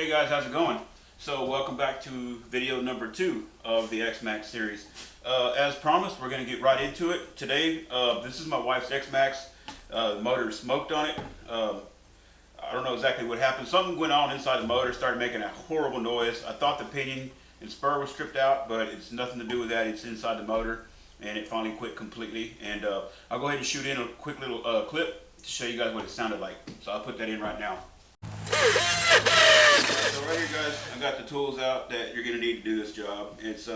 Hey guys, how's it going? So welcome back to video number 2 of the XMAXX series. As promised, we're going to get right into it. Today, this is my wife's XMAXX. The motor smoked on it. I don't know exactly what happened. Something went on inside the motor, started making a horrible noise. I thought the pinion and spur was stripped out, but it's nothing to do with that. It's inside the motor, and it finally quit completely. And I'll go ahead and shoot in a quick little clip to show you guys what it sounded like. So I'll put that in right now. So right here, guys, I got the tools out that you're going to need to do this job. It's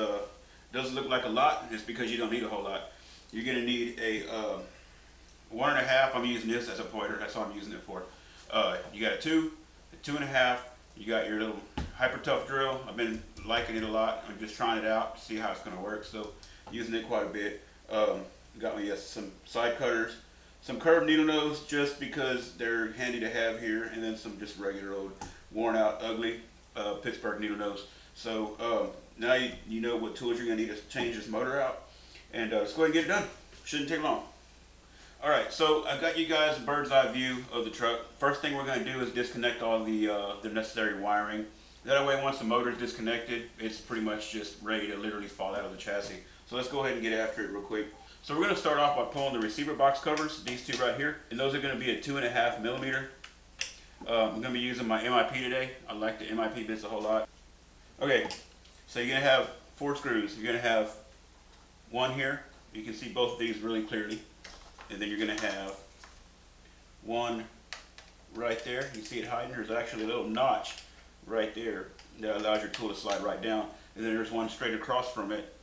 doesn't look like a lot. It's because you don't need a whole lot. You're going to need a 1.5. I'm using this as a pointer. That's all I'm using it for. You got a 2, a 2.5. You got your little Hypertough drill. I've been liking it a lot. I'm just trying it out to see how it's going to work. So using it quite a bit. Got me some side cutters. Some curved needle nose just because they're handy to have here, and then some just regular old worn out ugly Pittsburgh needle nose. So now you know what tools you're going to need to change this motor out, and let's go ahead and get it done. Shouldn't take long. Alright, so I got you guys a bird's eye view of the truck. First thing we're going to do is disconnect all the necessary wiring. That way once the motor is disconnected, it's pretty much just ready to literally fall out of the chassis. So let's go ahead and get after it real quick. So we're going to start off by pulling the receiver box covers, these two right here, and those are going to be a 2.5 millimeter. I'm going to be using my MIP today. I like the MIP bits a whole lot. Okay, so you're going to have 4 screws. You're going to have one here. You can see both of these really clearly. And then you're going to have one right there. You see it hiding? There's actually a little notch right there that allows your tool to slide right down. And then there's one straight across from it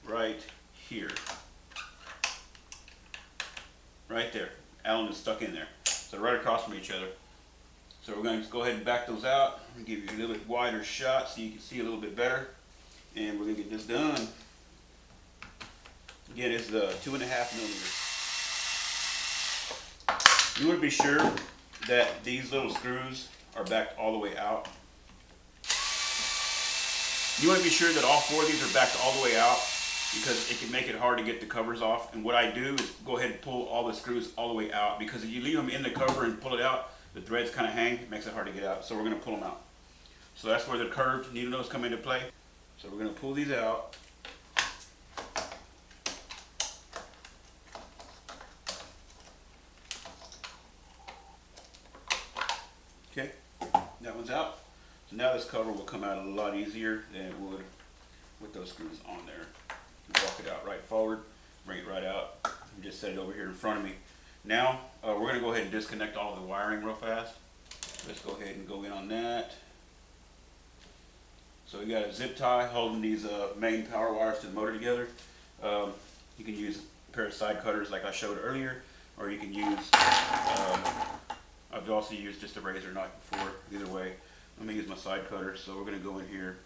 right here. Right there. Allen is stuck in there. So right across from each other. So we're going to go ahead and back those out and give you a little bit wider shot so you can see a little bit better. And we're going to get this done. Again, it's the 2.5 millimeters. You want to be sure that these little screws are backed all the way out. You want to be sure that all 4 of these are backed all the way out, because it can make it hard to get the covers off. And what I do is go ahead and pull all the screws all the way out, because if you leave them in the cover and pull it out, the threads kind of hang. It makes it hard to get out. So we're going to pull them out. So that's where the curved needle nose come into play. So we're going to pull these out. Okay, that one's out. So now this cover will come out a lot easier than it would with those screws on there. Walk it out right forward, bring it right out, and just set it over here in front of me. Now, we're going to go ahead and disconnect all of the wiring real fast. Let's go ahead and go in on that. So we got a zip tie holding these main power wires to the motor together. You can use a pair of side cutters like I showed earlier, or you can use, I've also used just a razor knife before. Either way, I'm going to use my side cutter. So we're going to go in here,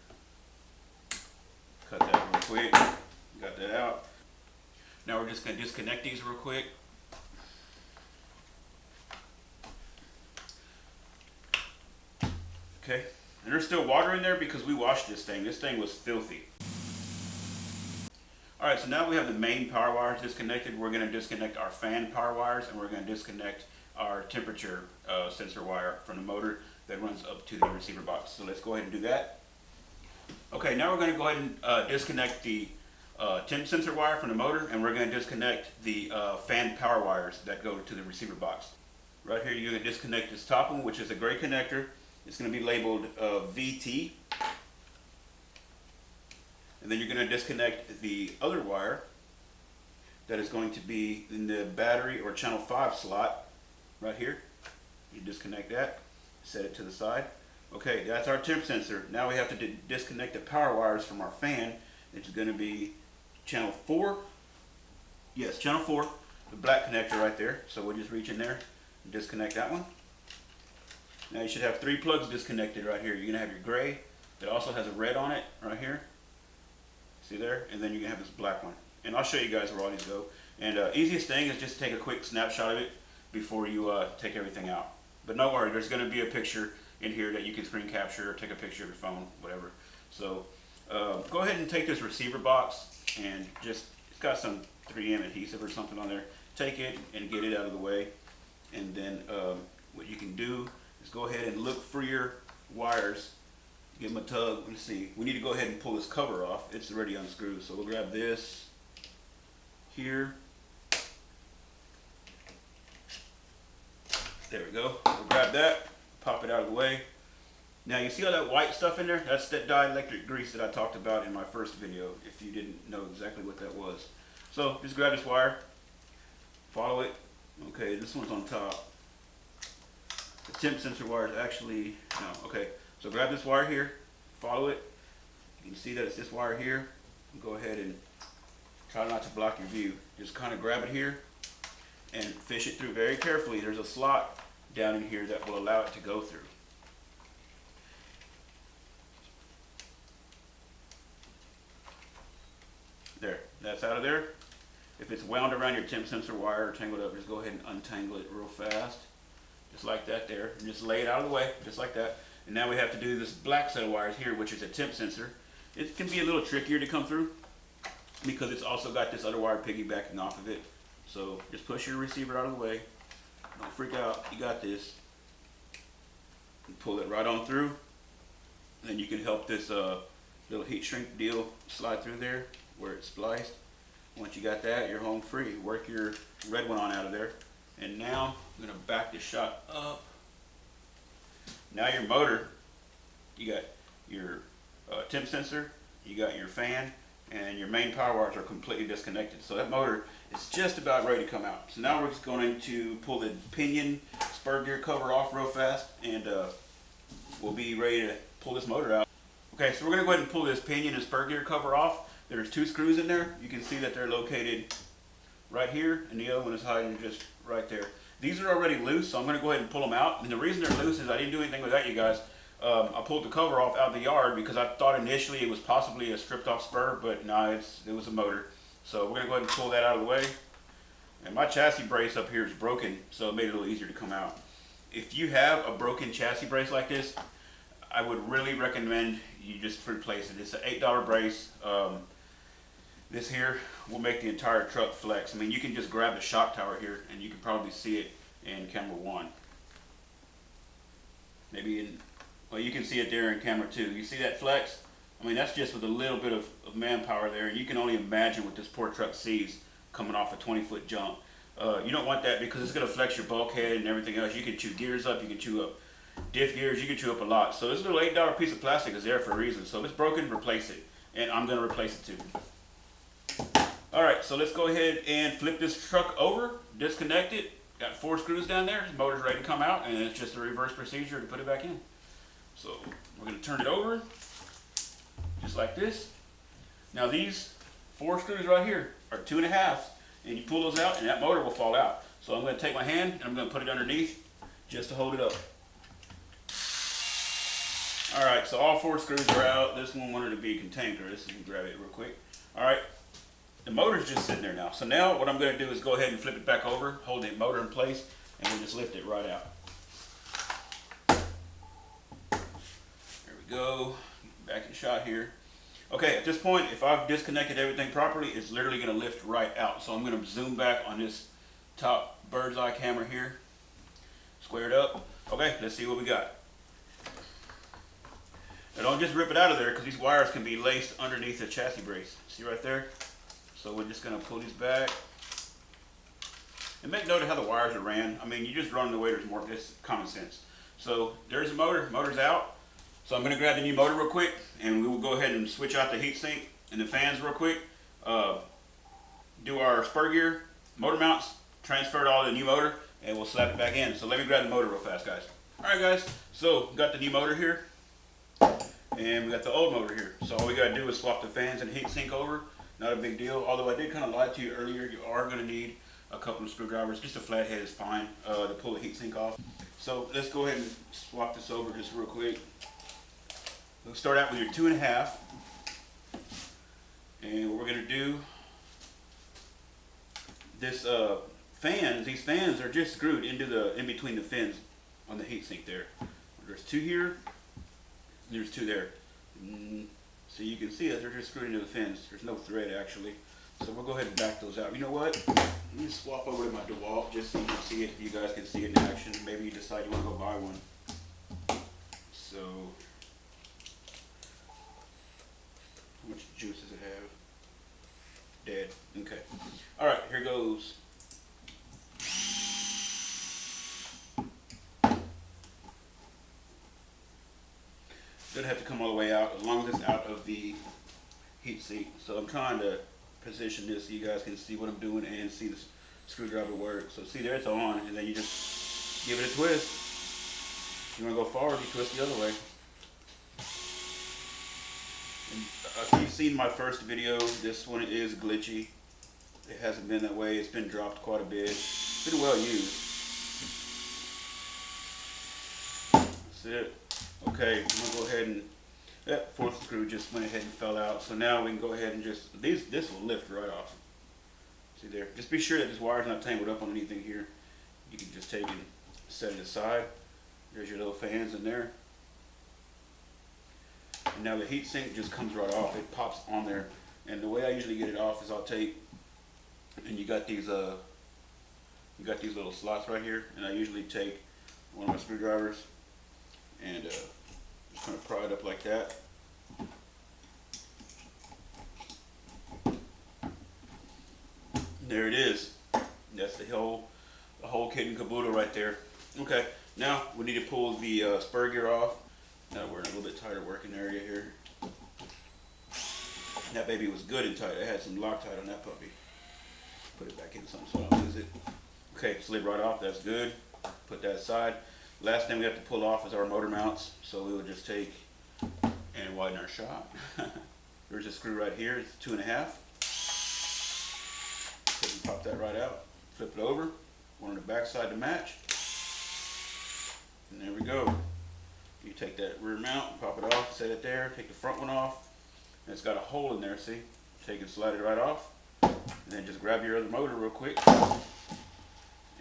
cut that real quick. Got that out. Now we're just going to disconnect these real quick. Okay, and there's still water in there because we washed this thing. This thing was filthy. Alright, so now we have the main power wires disconnected. We're going to disconnect our fan power wires, and we're going to disconnect our temperature sensor wire from the motor that runs up to the receiver box. So let's go ahead and do that. Okay, now we're going to go ahead and disconnect the temp sensor wire from the motor, and we're going to disconnect the fan power wires that go to the receiver box. Right here, you're going to disconnect this top one, which is a gray connector. It's going to be labeled VT. And then you're going to disconnect the other wire that is going to be in the battery or channel 5 slot right here. You disconnect that, set it to the side. Okay, that's our temp sensor. Now we have to disconnect the power wires from our fan. It's going to be channel 4. Yes, channel 4, the black connector right there. So we'll just reach in there and disconnect that one. Now you should have 3 plugs disconnected right here. You're going to have your gray that also has a red on it right here. See there? And then you're going to have this black one. And I'll show you guys where all these go. And easiest thing is just to take a quick snapshot of it before you take everything out. But no worry, there's going to be a picture in here that you can screen capture or take a picture of your phone, whatever. So go ahead and take this receiver box and just, it's got some 3M adhesive or something on there. Take it and get it out of the way. And then what you can do is go ahead and look for your wires, give them a tug. Let's see, we need to go ahead and pull this cover off. It's already unscrewed, so we'll grab this here. There we go. We'll grab that, pop it out of the way. Now you see all that white stuff in there? That's that dielectric grease that I talked about in my first video, if you didn't know exactly what that was. So just grab this wire, follow it. Okay, this one's on top. The temp sensor wire is actually, no, okay. So grab this wire here, follow it. You can see that it's this wire here. Go ahead and try not to block your view. Just kind of grab it here and fish it through very carefully. There's a slot down in here that will allow it to go through. There, that's out of there. If it's wound around your temp sensor wire or tangled up, just go ahead and untangle it real fast. Just like that there. And just lay it out of the way, just like that. And now we have to do this black set of wires here, which is a temp sensor. It can be a little trickier to come through because it's also got this other wire piggybacking off of it. So just push your receiver out of the way. Don't freak out, you got this. And pull it right on through. And you can help this little heat shrink deal slide through there where it's spliced. Once you got that, you're home free. Work your red one on out of there. And now I'm gonna back this shot up. Now your motor, you got your temp sensor, you got your fan, and your main power wires are completely disconnected. So that motor is just about ready to come out. So now we're just going to pull the pinion spur gear cover off real fast, and we'll be ready to pull this motor out. Okay, so we're gonna go ahead and pull this pinion and spur gear cover off. There's two screws in there. You can see that they're located right here, and the other one is hiding just right there. These are already loose, so I'm gonna go ahead and pull them out. And the reason they're loose is I didn't do anything without you guys. I pulled the cover off out of the yard because I thought initially it was possibly a stripped off spur, but no, it was a motor. So we're gonna go ahead and pull that out of the way. And my chassis brace up here is broken, so it made it a little easier to come out. If you have a broken chassis brace like this, I would really recommend you just replace it. It's an $8 brace. This here will make the entire truck flex. I mean, you can just grab the shock tower here and you can probably see it in camera 1. Maybe in, well, you can see it there in camera 2. You see that flex? I mean, that's just with a little bit of manpower there. And you can only imagine what this poor truck sees coming off a 20-foot jump. You don't want that because it's going to flex your bulkhead and everything else. You can chew gears up, you can chew up diff gears, you can chew up a lot. So this little $8 piece of plastic is there for a reason. So if it's broken, replace it. And I'm going to replace it too. Alright, so let's go ahead and flip this truck over, disconnect it. Got 4 screws down there, the motor's ready to come out, and it's just a reverse procedure to put it back in. So we're going to turn it over, just like this. Now these 4 screws right here are 2.5, and you pull those out and that motor will fall out. So I'm going to take my hand and I'm going to put it underneath just to hold it up. Alright, so all 4 screws are out. This one wanted to be cantankerous, so you can grab it real quick. Alright. The motor's just sitting there now. So now what I'm going to do is go ahead and flip it back over, hold the motor in place, and we'll just lift it right out. There we go. Back in shot here. Okay, at this point, if I've disconnected everything properly, it's literally going to lift right out. So I'm going to zoom back on this top bird's eye camera here. Square it up. Okay, let's see what we got. Now don't just rip it out of there because these wires can be laced underneath the chassis brace. See right there? So we're just going to pull these back. And make note of how the wires are ran. I mean, you just run the way there's more, it's common sense. So there's the motor, motor's out. So I'm going to grab the new motor real quick and we will go ahead and switch out the heatsink and the fans real quick. Do our spur gear, motor mounts, transfer it all to the new motor, and we'll slap it back in. So let me grab the motor real fast, guys. Alright guys, so got the new motor here. And we got the old motor here. So all we got to do is swap the fans and heatsink over. Not a big deal, although I did kind of lie to you earlier. You are going to need a couple of screwdrivers. Just a flathead is fine to pull the heatsink off. So let's go ahead and swap this over just real quick. We'll start out with your 2.5. And what we're going to do, this these fans are just screwed in between the fins on the heatsink there. There's 2 here, there's 2 there. So you can see that they're just screwed into the fins. There's no thread actually. So we'll go ahead and back those out. You know what? Let me swap over to my Dewalt just so you can see it. You guys can see it in action. Maybe you decide you want to go buy one. Let's So, how much juice does it have? Dead. Okay. All right, here goes. Doesn't have to come all the way out, as long as it's out of the heat sink. So I'm trying to position this so you guys can see what I'm doing and see the screwdriver work. So see there, it's on, and then you just give it a twist. If you want to go forward, you twist the other way. And if you've seen my first video, this one is glitchy. It hasn't been that way. It's been dropped quite a bit. It's been well used. That's it. Okay, I'm gonna go ahead and that fourth screw just went ahead and fell out. So now we can go ahead and just this will lift right off. See there. Just be sure that this wire's not tangled up on anything here. You can just take it and set it aside. There's your little fans in there. And now the heat sink just comes right off. It pops on there. And the way I usually get it off is I'll take, and you got these little slots right here, and I usually take one of my screwdrivers and just kind of pry it up like that. There it is. That's the whole kit and caboodle right there. Okay, now we need to pull the spur gear off. Now we're in a little bit tighter working area here. That baby was good and tight. I had some Loctite on that puppy. Put it back in something so I don't lose it. Okay, slid right off. That's good. Put that aside. Last thing we have to pull off is our motor mounts. So we will just take and widen our shop. There's a screw right here. It's 2.5. So you pop that right out. Flip it over. One on the back side to match. And there we go. You take that rear mount, pop it off, set it there. Take the front one off. And it's got a hole in there, see? Take and slide it right off. And then just grab your other motor real quick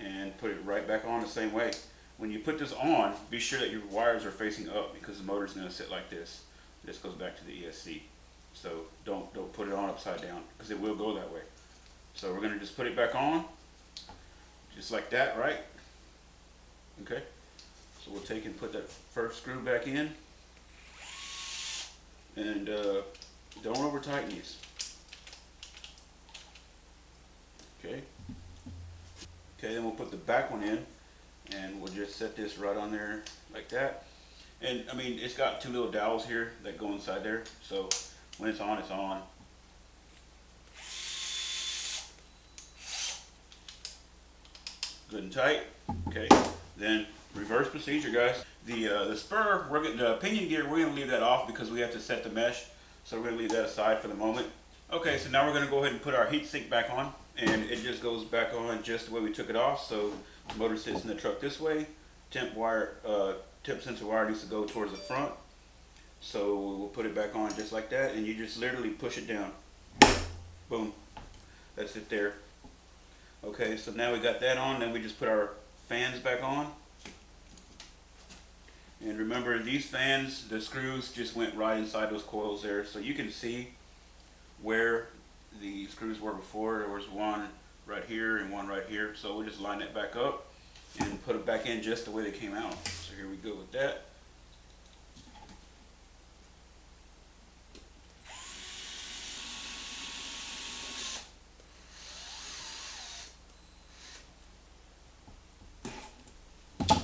and put it right back on the same way. When you put this on, be sure that your wires are facing up because the motor's going to sit like this. This goes back to the ESC. So don't put it on upside down because it will go that way. So we're going to just put it back on just like that, right? Okay. So we'll take and put that first screw back in. And don't over tighten these. Okay. Okay, then we'll put the back one in and we'll just set this right on there like that. And I mean, it's got two little dowels here that go inside there. So when it's on, it's on. Good and tight. Okay, then reverse procedure, guys. The spur, the pinion gear, we're gonna leave that off because we have to set the mesh. So we're gonna leave that aside for the moment. Okay, so now we're gonna go ahead and put our heat sink back on, and it just goes back on just the way we took it off. So the motor sits in the truck this way. Temp sensor wire needs to go towards the front. So we'll put it back on just like that, and you just literally push it down. Boom. That's it there. Okay, so now we got that on, then we just put our fans back on. And remember, these fans, the screws just went right inside those coils there. So you can see where the screws were before. There was one right here and one right here. So we'll just line that back up and put it back in just the way they came out. So here we go with that.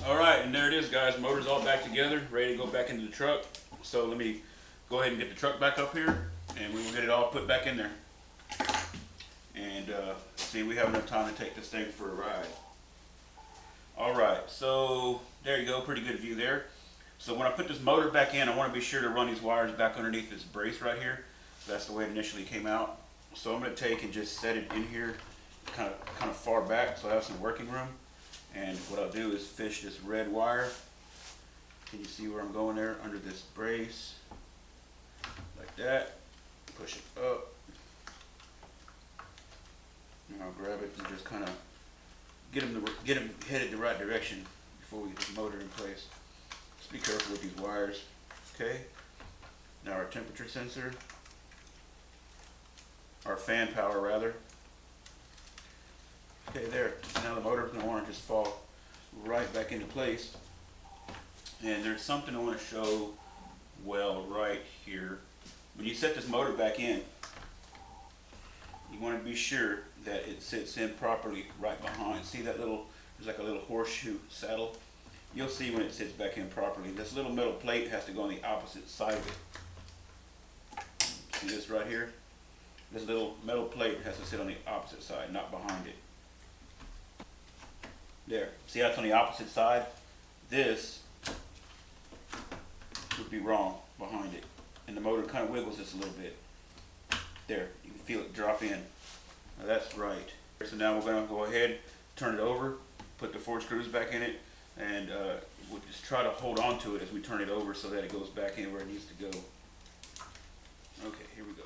Alright, and there it is, guys. Motor's all back together, ready to go back into the truck. So let me go ahead and get the truck back up here, and we will get it all put back in there. And see, we have enough time to take this thing for a ride. Alright, so there you go, pretty good view there. So when I put this motor back in, I want to be sure to run these wires back underneath this brace right here. That's the way it initially came out. So I'm going to take and just set it in here, kind of far back, so I have some working room. And what I'll do is fish this red wire. Can you see where I'm going there? Under this brace. Like that. Push it up. And I'll grab it and just kind of get them headed the right direction before we get the motor in place. Just be careful with these wires. Okay. Now our temperature sensor. Our fan power rather. Okay, there. Now the motor's going to want to just fall right back into place. And there's something I want to show well right here. When you set this motor back in, you want to be sure that it sits in properly right behind. See that little, there's like a little horseshoe saddle? You'll see when it sits back in properly. This little metal plate has to go on the opposite side of it. See this right here? This little metal plate has to sit on the opposite side, not behind it. There. See how it's on the opposite side? This would be wrong behind it. And the motor kind of wiggles just a little bit. There. You can feel it drop in. Now that's right. So now we're going to go ahead, turn it over, put the 4 screws back in it, and we'll just try to hold on to it as we turn it over so that it goes back in where it needs to go. Okay, here we go.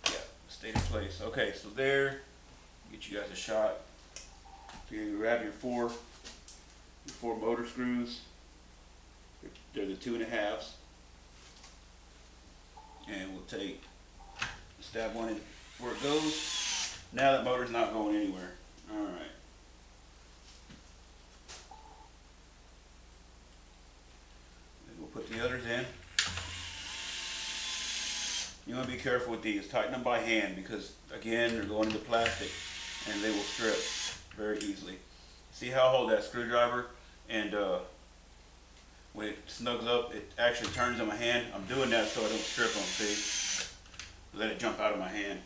Yeah, stay in place. Okay, so there, get you guys a shot. So you grab your four motor screws. They're the 2.5s. And we'll stab one in where it goes. Now that motor's not going anywhere. All right. And we'll put the others in. You want to be careful with these. Tighten them by hand because, again, they're going into plastic and they will strip very easily. See how I hold that screwdriver and when it snugs up, it actually turns in my hand. I'm doing that so I don't strip them, see? Let it jump out of my hand.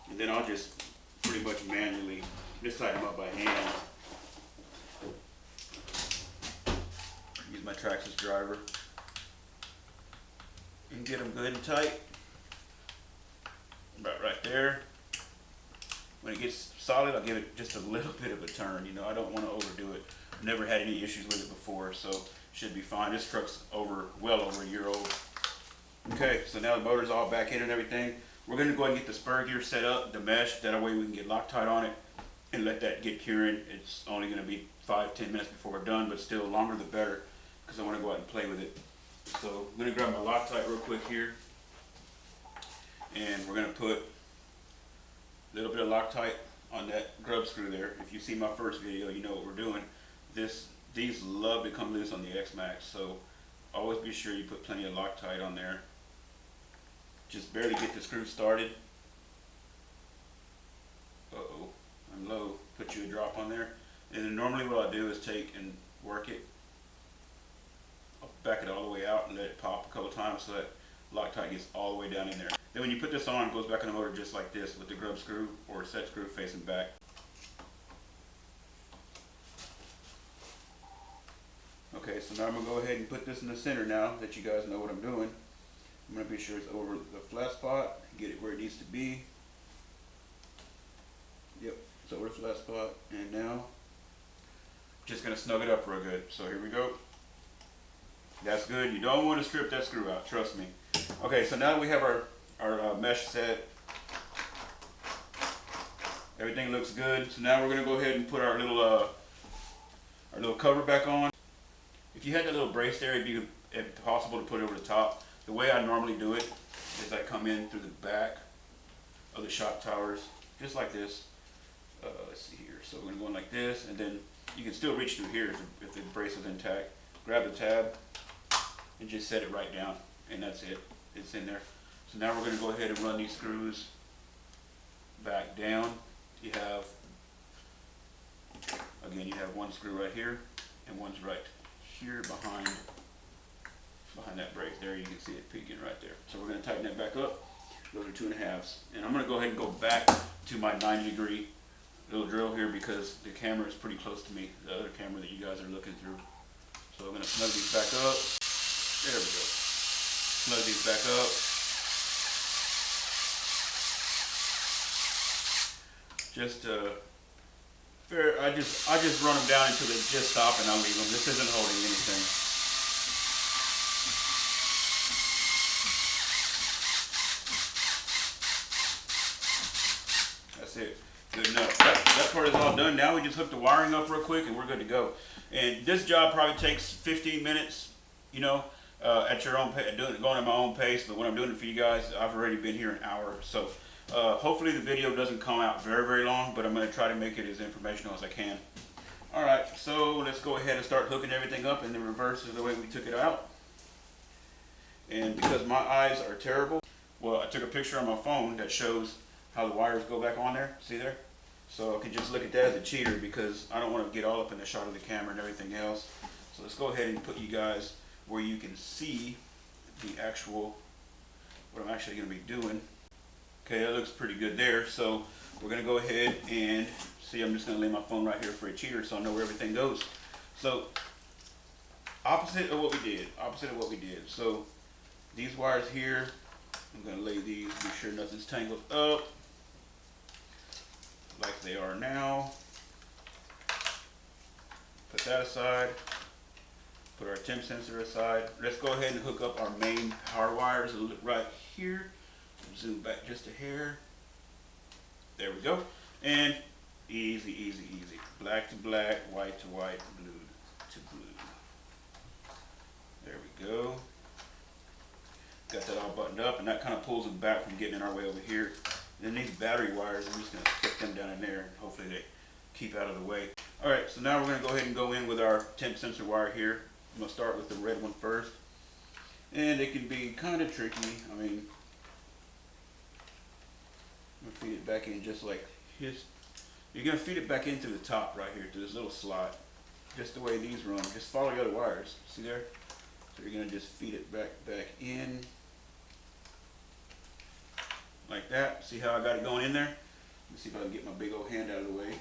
And then I'll just pretty much manually just tighten them up by hand. Use my Traxxas driver. And get them good and tight. About right there. When it gets solid, I'll give it just a little bit of a turn. You know, I don't want to overdo it. I've never had any issues with it before, so should be fine. This truck's well over a year old. Okay, so now the motor's all back in and everything. We're going to go ahead and get the spur gear set up, the mesh. That way we can get Loctite on it and let that get curing. It's only going to be 5-10 minutes before we're done, but still longer the better because I want to go out and play with it. So I'm going to grab my Loctite real quick here. And we're going to put a little bit of Loctite on that grub screw there. If you see my first video, you know what we're doing. These love to come loose on the XMAXX, so always be sure you put plenty of Loctite on there. Just barely get the screw started. Uh-oh, I'm low. Put you a drop on there. And then normally what I'll do is take and work it. I'll back it all the way out and let it pop a couple times so that Loctite gets all the way down in there. Then when you put this on, it goes back in the motor just like this with the grub screw or set screw facing back. Okay, so now I'm going to go ahead and put this in the center now that you guys know what I'm doing. I'm going to be sure it's over the flat spot, get it where it needs to be. Yep, it's over the flat spot. And now, just going to snug it up real good. So here we go. That's good. You don't want to strip that screw out, trust me. Okay, so now that we have our mesh set, everything looks good. So now we're going to go ahead and put our little cover back on. If you had that little brace there, it'd be possible to put it over the top. The way I normally do it is I come in through the back of the shock towers, just like this. Let's see here. So we're going to go in like this, and then you can still reach through here if the brace is intact. Grab the tab and just set it right down, and that's it. It's in there. So now we're going to go ahead and run these screws back down. You have one screw right here, and one's right here behind that brace. There you can see it peeking right there. So we're going to tighten that back up. Those are 2.5s. And I'm going to go ahead and go back to my 90-degree little drill here because the camera is pretty close to me, the other camera that you guys are looking through. So I'm going to snug these back up. There we go. Snug these back up. I just run them down until they just stop and I'll leave them. This isn't holding anything. That's it. Good enough. That part is all done. Now we just hook the wiring up real quick and we're good to go. And this job probably takes 15 minutes, you know, at your own pace, going at my own pace. But when I'm doing it for you guys, I've already been here an hour. So hopefully the video doesn't come out very, very long, but I'm going to try to make it as informational as I can. Alright, so let's go ahead and start hooking everything up in the reverse of the way we took it out. And because my eyes are terrible, well, I took a picture on my phone that shows how the wires go back on there. See there? So I can just look at that as a cheater because I don't want to get all up in the shot of the camera and everything else. So let's go ahead and put you guys where you can see the actual, what I'm actually going to be doing. Okay, that looks pretty good there. So we're going to go ahead and see, I'm just going to lay my phone right here for a cheater so I know where everything goes. So opposite of what we did. So these wires here, I'm going to lay these, be sure nothing's tangled up like they are now. Put that aside. Put our temp sensor aside. Let's go ahead and hook up our main power wires right here. Zoom back just a hair. There we go. And easy, easy, easy. Black to black, white to white, blue to blue. There we go. Got that all buttoned up, and that kind of pulls them back from getting in our way over here. And then these battery wires, I'm just going to stick them down in there, and hopefully they keep out of the way. Alright, so now we're going to go ahead and go in with our temp sensor wire here. I'm going to start with the red one first. And it can be kind of tricky. I mean, I'm going to feed it back in just like this. You're going to feed it back into the top right here, to this little slot. Just the way these run. Just follow the other wires. See there? So you're going to just feed it back in. Like that. See how I got it going in there? Let me see if I can get my big old hand out of the way.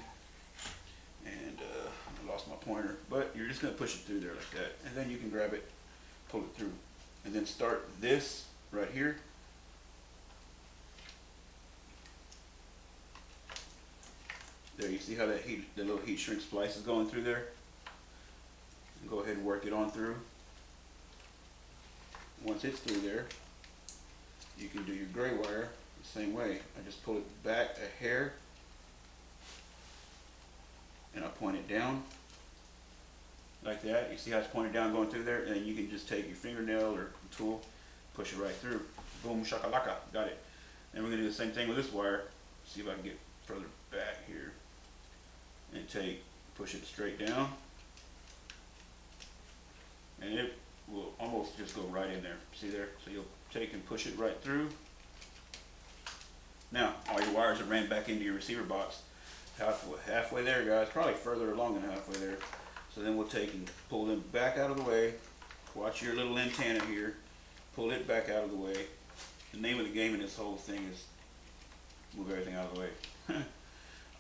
And I lost my pointer. But you're just going to push it through there like that. And then you can grab it, pull it through. And then start this right here. There, you see how that the little heat shrink splice is going through there? And go ahead and work it on through. Once it's through there, you can do your gray wire the same way. I just pull it back a hair and I point it down like that. You see how it's pointed down going through there? And then you can just take your fingernail or tool, push it right through. Boom, shakalaka, got it. And we're gonna do the same thing with this wire. See if I can get further back here. And push it straight down. And it will almost just go right in there. See there? So you'll take and push it right through. Now, all your wires are ran back into your receiver box. Halfway there, guys. Probably further along than halfway there. So then we'll take and pull them back out of the way. Watch your little antenna here. Pull it back out of the way. The name of the game in this whole thing is move everything out of the way.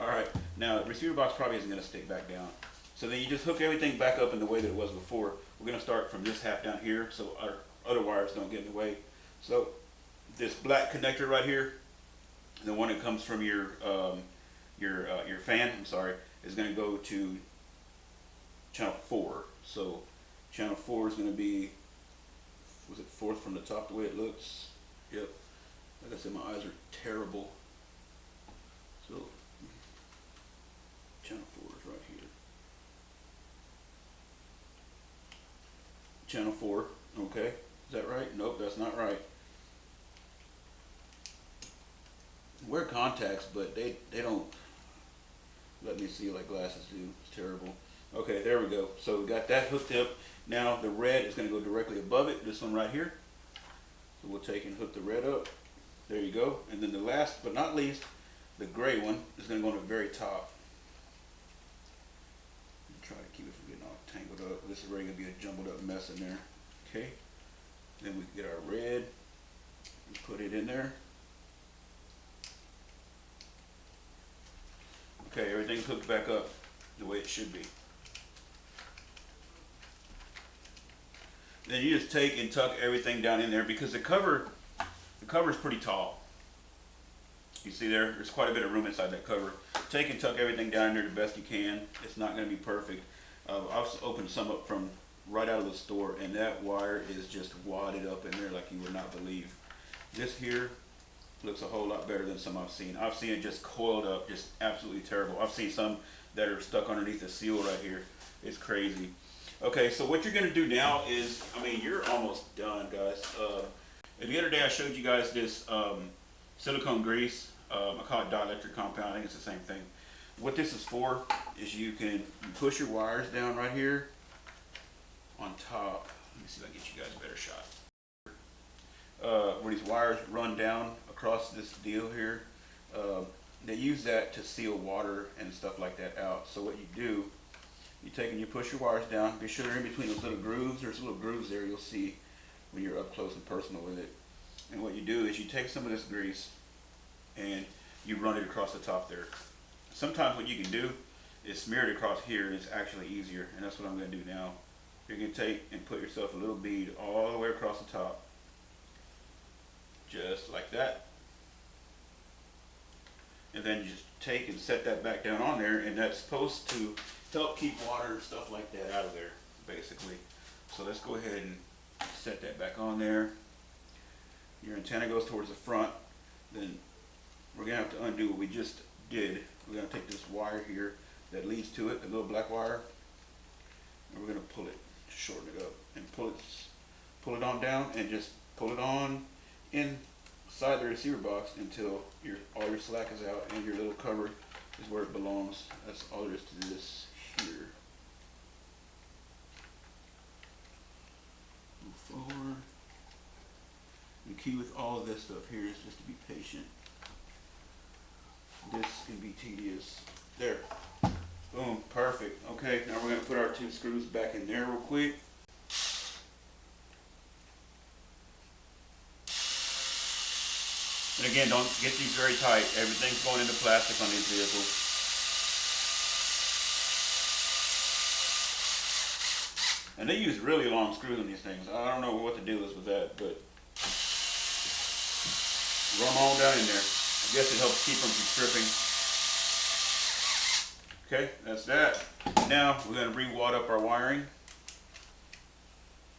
Alright, now the receiver box probably isn't going to stick back down. So then you just hook everything back up in the way that it was before. We're going to start from this half down here so our other wires don't get in the way. So this black connector right here, the one that comes from your fan, is going to go to channel 4. So channel 4 is going to be, was it 4th from the top the way it looks? Yep. Like I said, my eyes are terrible. So channel 4 is right here. Channel 4, okay. Is that right? Nope, that's not right. Wear contacts, but they don't let me see like glasses do. It's terrible. Okay, there we go. So we got that hooked up. Now the red is going to go directly above it, this one right here. So we'll take and hook the red up. There you go. And then the last but not least, the gray one is going to go on the very top. Try to keep it from getting all tangled up. This is really going to be a jumbled up mess in there. Okay. Then we get our red and put it in there. Okay, everything's hooked back up the way it should be. Then you just take and tuck everything down in there because the cover is pretty tall. You see there's quite a bit of room inside that cover. Take and tuck everything down in there the best you can. It's not going to be perfect. I've opened some up from right out of the store, and that wire is just wadded up in there like you would not believe. This here looks a whole lot better than some I've seen. I've seen it just coiled up, just absolutely terrible. I've seen some that are stuck underneath the seal right here. It's crazy. Okay, so what you're going to do now is, I mean, you're almost done, guys. The other day I showed you guys this silicone grease. I call it dielectric compound. I think it's the same thing. what this is for is you push your wires down right here on top. Let me see if I can get you guys a better shot. Where these wires run down across this deal here, they use that to seal water and stuff like that out. So what you do, you take and you push your wires down. Be sure they're in between those little grooves. There's little grooves there you'll see when you're up close and personal with it. And what you do is you take some of this grease and you run it across the top there. Sometimes what you can do is smear it across here, and it's actually easier, and that's what I'm going to do now. You're going to take and put yourself a little bead all the way across the top, just like that. And then you just take and set that back down on there, and that's supposed to help keep water and stuff like that out of there, basically. So let's go ahead and set that back on there. Your antenna goes towards the front. Then we're going to have to undo what we just did. We're going to take this wire here that leads to it, the little black wire, and we're going to pull it, shorten it up, and pull it on down, and just pull it on inside the receiver box until all your slack is out and your little cover is where it belongs. That's all there is to this here. Move forward. The key with all of this stuff here is just to be patient. This can be tedious. There. Boom. Perfect. Okay, now we're going to put our 2 screws back in there real quick. And again, don't get these very tight. Everything's going into plastic on these vehicles. And they use really long screws on these things. I don't know what the deal is with that, but run them all down in there. I guess it helps keep them from stripping. Okay, that's that. Now we're going to re-wad up our wiring.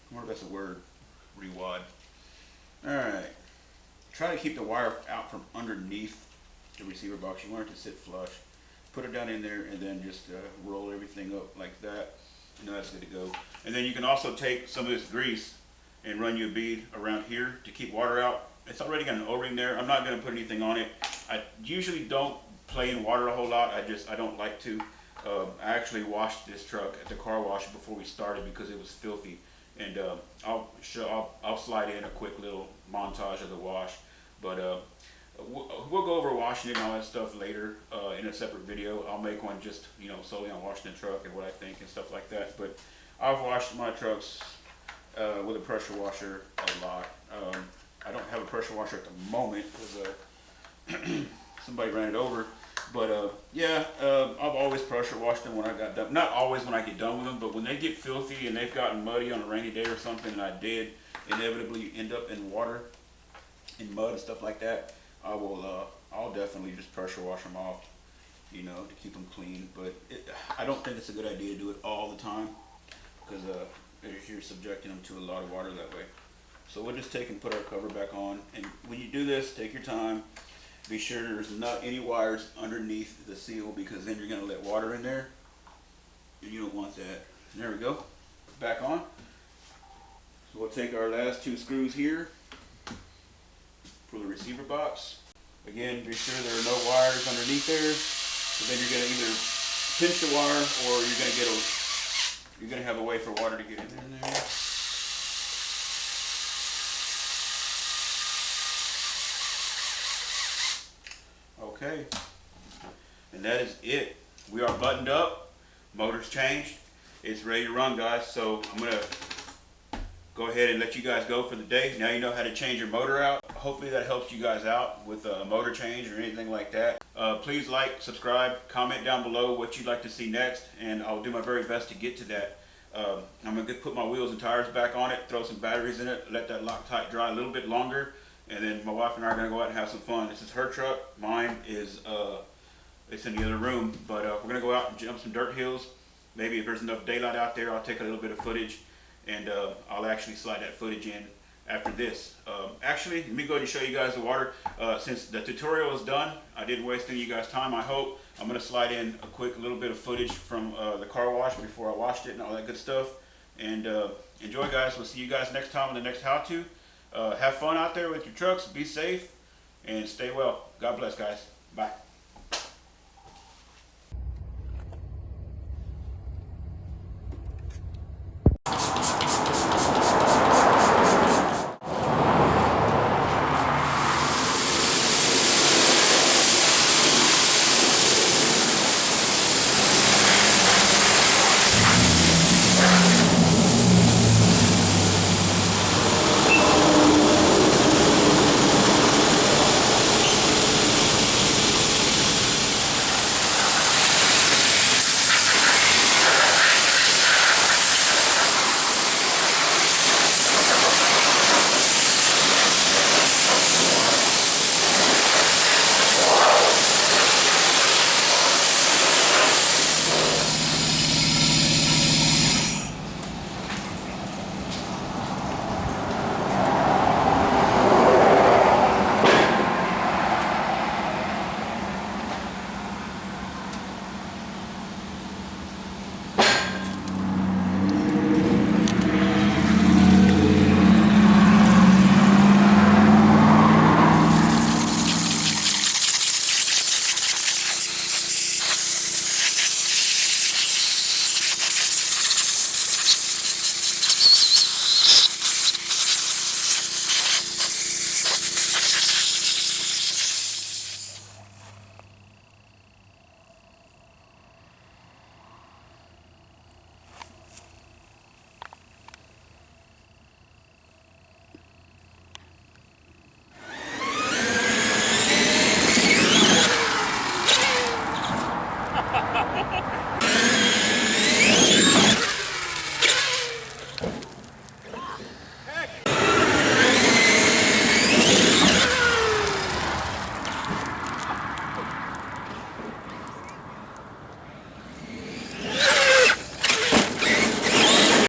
I wonder if that's a word. Re-wad. Alright. Try to keep the wire out from underneath the receiver box. You want it to sit flush. Put it down in there and then just roll everything up like that. And that's good to go. And then you can also take some of this grease and run you a bead around here to keep water out. It's already got an O-ring there. I'm not going to put anything on it. I usually don't play in water a whole lot. I don't like to. I actually washed this truck at the car wash before we started because it was filthy. And I'll slide in a quick little montage of the wash. But we'll go over washing it and all that stuff later in a separate video. I'll make one just solely on washing the truck and what I think and stuff like that. But I've washed my trucks with a pressure washer a lot. I don't have a pressure washer at the moment because somebody ran it over. But yeah, I've always pressure washed them when I got done. Not always when I get done with them, but when they get filthy and they've gotten muddy on a rainy day or something, and I did inevitably end up in water, in mud and stuff like that, I'll definitely just pressure wash them off, to keep them clean. But I don't think it's a good idea to do it all the time because you're subjecting them to a lot of water that way. So we'll just take and put our cover back on. And when you do this, take your time. Be sure there's not any wires underneath the seal because then you're going to let water in there. And you don't want that. There we go. Back on. So we'll take our last 2 screws here for the receiver box. Again, be sure there are no wires underneath there. So then you're going to either pinch the wire or you're going to have a way for water to get in there. Okay, and that is it. We are buttoned up, motor's changed, it's ready to run, guys. So I'm gonna go ahead and let you guys go for the day. Now you know how to change your motor out. Hopefully that helps you guys out with a motor change or anything like that. Please like, subscribe, comment down below what you'd like to see next, and I'll do my very best to get to that. I'm gonna put my wheels and tires back on it, throw some batteries in it, let that Loctite dry a little bit longer. And then my wife and I are going to go out and have some fun. This is her truck. Mine is, it's in the other room. But we're going to go out and jump some dirt hills. Maybe if there's enough daylight out there, I'll take a little bit of footage. And I'll actually slide that footage in after this. Actually, let me go ahead and show you guys the water. Since the tutorial is done, I didn't waste any of you guys' time, I hope. I'm going to slide in a quick little bit of footage from the car wash before I washed it and all that good stuff. And enjoy, guys. We'll see you guys next time on the next how-to. Have fun out there with your trucks, be safe, and stay well. God bless, guys. Bye.